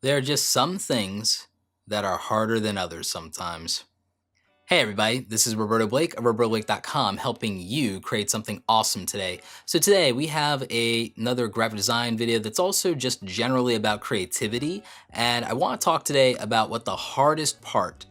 There are just some things that are harder than others sometimes. Hey everybody, this is Roberto Blake of robertoblake.com helping you create something awesome today. So today we have another graphic design video that's also just generally about creativity, and I want to talk today about what the hardest part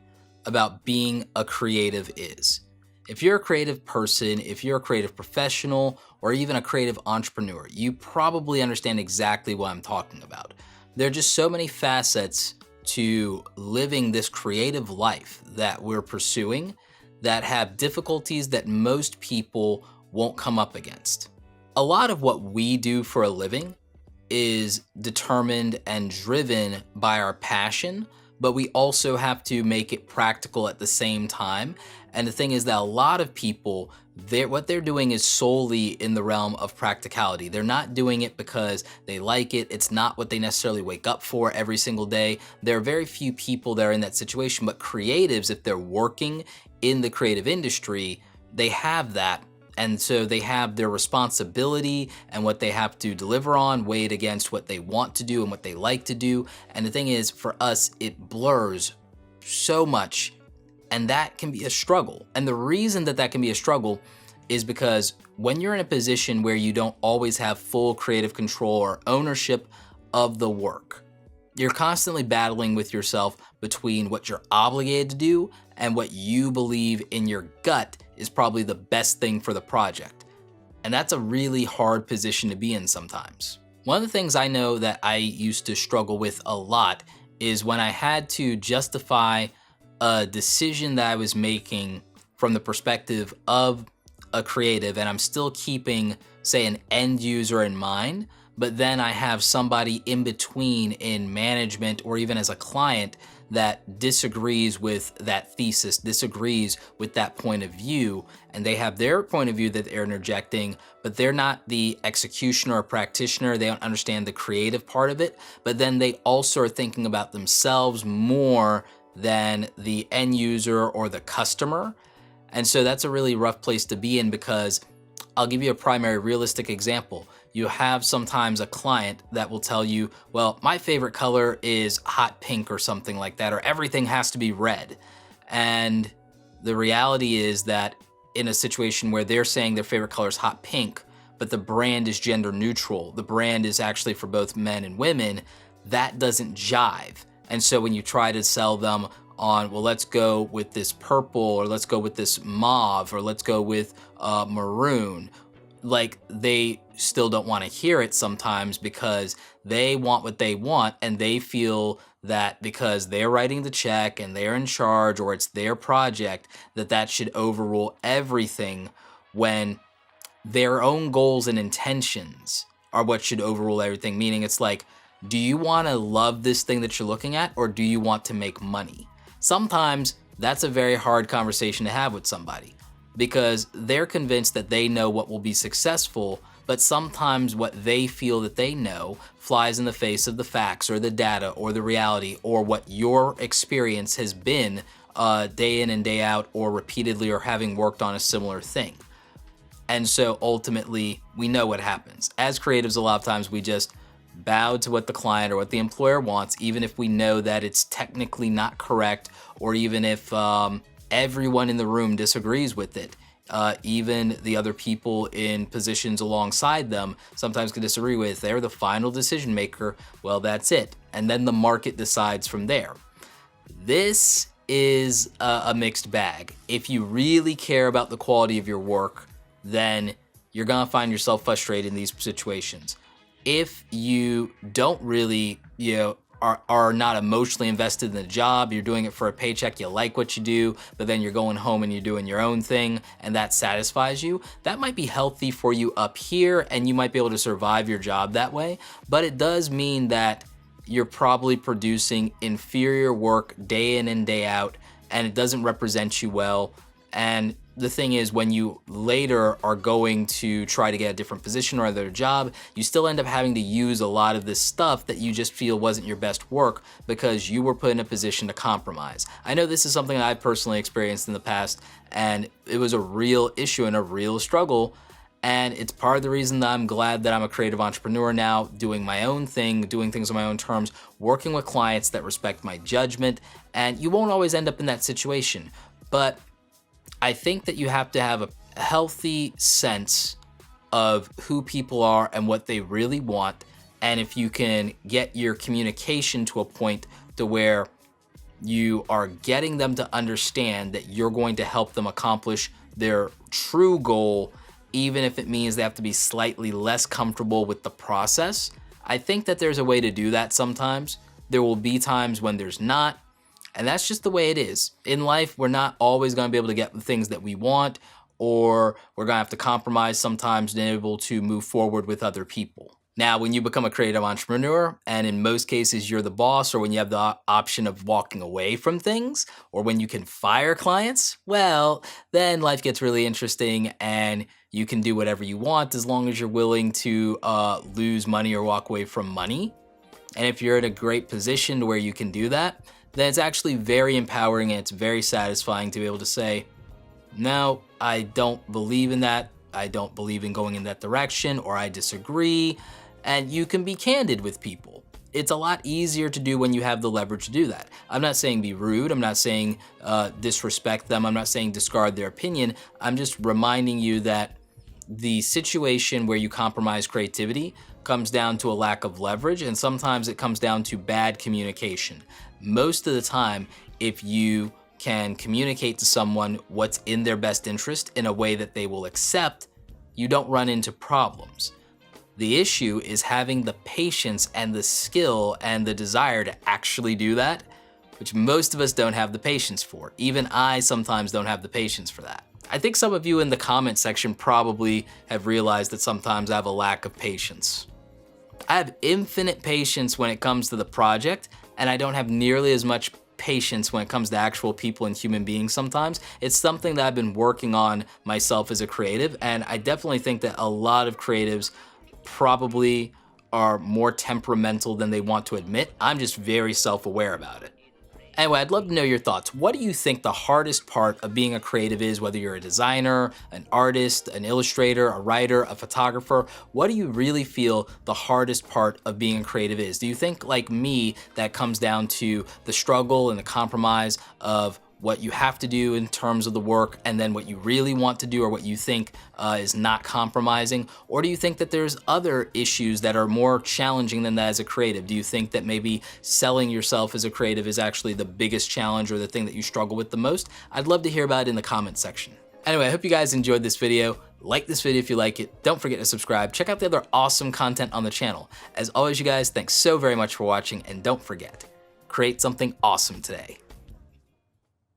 about being a creative is. If you're a creative person, if you're a creative professional, or even a creative entrepreneur, you probably understand exactly what I'm talking about. There are just so many facets to living this creative life that we're pursuing that have difficulties that most people won't come up against. A lot of what we do for a living is determined and driven by our passion, but we also have to make it practical at the same time. And the thing is that a lot of people, what they're doing is solely in the realm of practicality. They're not doing it because they like it. It's not what they necessarily wake up for every single day. There are very few people that are in that situation, but creatives, if they're working in the creative industry, they have that. And so they have their responsibility and what they have to deliver on weighed against what they want to do and what they like to do. And the thing is, for us, it blurs so much, and that can be a struggle. And the reason that that can be a struggle is because when you're in a position where you don't always have full creative control or ownership of the work, you're constantly battling with yourself between what you're obligated to do and what you believe in your gut is probably the best thing for the project. And that's a really hard position to be in sometimes. One of the things I know that I used to struggle with a lot is when I had to justify a decision that I was making from the perspective of a creative, and I'm still keeping, say, an end user in mind, but then I have somebody in between in management or even as a client that disagrees with that thesis, disagrees with that point of view, and they have their point of view that they're interjecting, but they're not the executioner or practitioner. They don't understand the creative part of it, but then they also are thinking about themselves more than the end user or the customer. And so that's a really rough place to be in, because I'll give you a primary realistic example. You have sometimes a client that will tell you, well, my favorite color is hot pink or something like that, or everything has to be red. And the reality is that in a situation where they're saying their favorite color is hot pink, but the brand is gender neutral, the brand is actually for both men and women, that doesn't jive. And so when you try to sell them on, well, let's go with this purple, or let's go with this mauve, or let's go with maroon, like, they still don't want to hear it sometimes because they want what they want, and they feel that because they're writing the check and they're in charge, or it's their project, that that should overrule everything, when their own goals and intentions are what should overrule everything. Meaning, it's like, do you want to love this thing that you're looking at, or do you want to make money? Sometimes that's a very hard conversation to have with somebody, because they're convinced that they know what will be successful, but sometimes what they feel that they know flies in the face of the facts or the data or the reality or what your experience has been day in and day out, or repeatedly, or having worked on a similar thing. And so ultimately, we know what happens. As creatives, a lot of times we just bow to what the client or what the employer wants, even if we know that it's technically not correct, or even if everyone in the room disagrees with it. Even the other people in positions alongside them sometimes can disagree with. They're the final decision maker. Well, that's it. And then the market decides from there. This is a mixed bag. If you really care about the quality of your work, then you're gonna find yourself frustrated in these situations. If you don't really, are not emotionally invested in the job, you're doing it for a paycheck, you like what you do, but then you're going home and you're doing your own thing, and that satisfies you, that might be healthy for you up here, and you might be able to survive your job that way. But it does mean that you're probably producing inferior work day in and day out, and it doesn't represent you well. And the thing is, when you later are going to try to get a different position or another job, you still end up having to use a lot of this stuff that you just feel wasn't your best work because you were put in a position to compromise. I know this is something that I've personally experienced in the past, and it was a real issue and a real struggle. And it's part of the reason that I'm glad that I'm a creative entrepreneur now, doing my own thing, doing things on my own terms, working with clients that respect my judgment. And you won't always end up in that situation. But I think that you have to have a healthy sense of who people are and what they really want. And if you can get your communication to a point to where you are getting them to understand that you're going to help them accomplish their true goal, even if it means they have to be slightly less comfortable with the process. I think that there's a way to do that sometimes. There will be times when there's not, and that's just the way it is. In life, we're not always going to be able to get the things that we want, or we're going to have to compromise sometimes to be able to move forward with other people. Now, when you become a creative entrepreneur, and in most cases you're the boss, or when you have the option of walking away from things, or when you can fire clients, well, then life gets really interesting and you can do whatever you want as long as you're willing to lose money or walk away from money. And if you're in a great position to where you can do that, then it's actually very empowering and it's very satisfying to be able to say, no, I don't believe in that. I don't believe in going in that direction, or I disagree. And you can be candid with people. It's a lot easier to do when you have the leverage to do that. I'm not saying be rude. I'm not saying disrespect them. I'm not saying discard their opinion. I'm just reminding you that the situation where you compromise creativity comes down to a lack of leverage, and sometimes it comes down to bad communication. Most of the time, if you can communicate to someone what's in their best interest in a way that they will accept, you don't run into problems. The issue is having the patience and the skill and the desire to actually do that, which most of us don't have the patience for. Even I sometimes don't have the patience for that. I think some of you in the comment section probably have realized that sometimes I have a lack of patience. I have infinite patience when it comes to the project, and I don't have nearly as much patience when it comes to actual people and human beings sometimes. It's something that I've been working on myself as a creative, and I definitely think that a lot of creatives probably are more temperamental than they want to admit. I'm just very self-aware about it. Anyway, I'd love to know your thoughts. What do you think the hardest part of being a creative is, whether you're a designer, an artist, an illustrator, a writer, a photographer? What do you really feel the hardest part of being a creative is? Do you think, like me, that comes down to the struggle and the compromise of what you have to do in terms of the work, and then what you really want to do, or what you think is not compromising? Or do you think that there's other issues that are more challenging than that as a creative? Do you think that maybe selling yourself as a creative is actually the biggest challenge, or the thing that you struggle with the most? I'd love to hear about it in the comment section. Anyway, I hope you guys enjoyed this video. Like this video if you like it. Don't forget to subscribe. Check out the other awesome content on the channel. As always, you guys, thanks so very much for watching, and don't forget, create something awesome today.